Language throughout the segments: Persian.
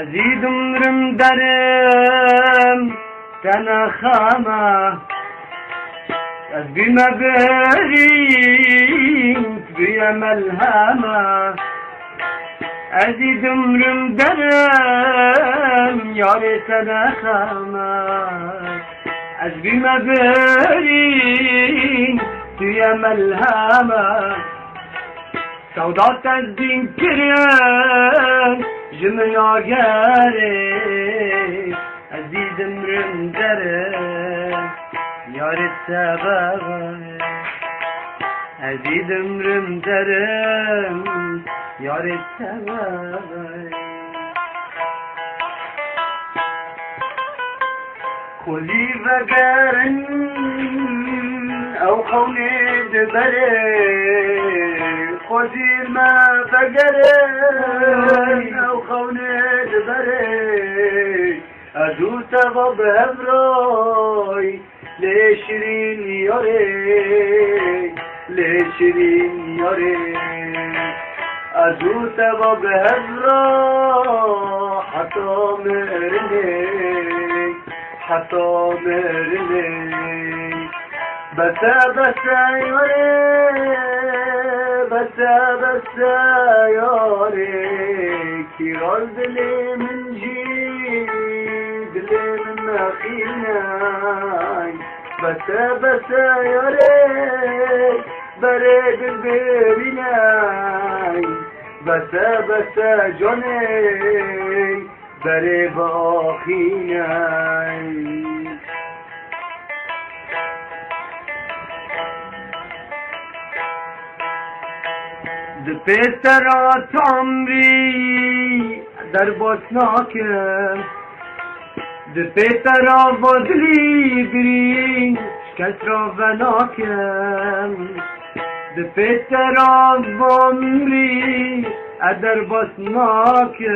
أزيد مرم درم تنخامة أزبي ما بريد بيا ملهمة أزيد مرم درم ياري تنخامة أزبي ما بريد بيا ملهمة سودات الدين كريم جميع جاري أزيد مرم درم يار السبب أزيد مرم درم يار السبب خلي فقرن أو خوني دبري خذي ما فقرن أو خوني دبري أزو سبب هبروي لشرين يوري لشرين يوري أزو سبب هبروي حتى مرني حتى مرني بسا بسا يوري بسا بسا يوري كيرال دلي من جيد دلي من مخيناي بسا بسا يوري بريد البيبيناي بسا بسا جوني بري باخيناي دپیترات عمری در باسناکم دپیترا بادلی برین شکست را وناکم دپیترا عمری در باسناکم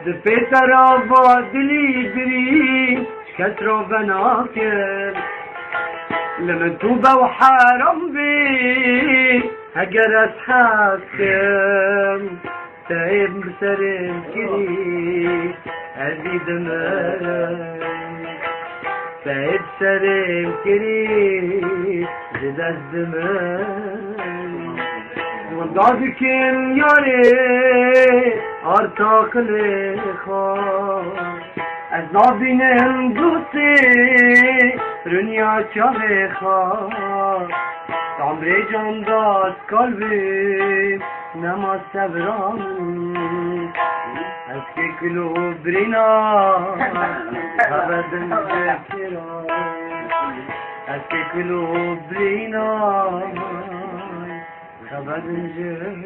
دپیترا بادلی برین شکست را وناکم لمن توبة وحرام بي هجر أصحابكم تايب بسرم كري أزيد مرم تايب سرم كري زد الزمان وضعكم ياري أرتاق لخواه از نابینم دوستی رنیا چاوه خواه عمره جان داد قلبی نما صبران از که کلو برینا خبردن ذکران از که کلو برینا خبردن ذکران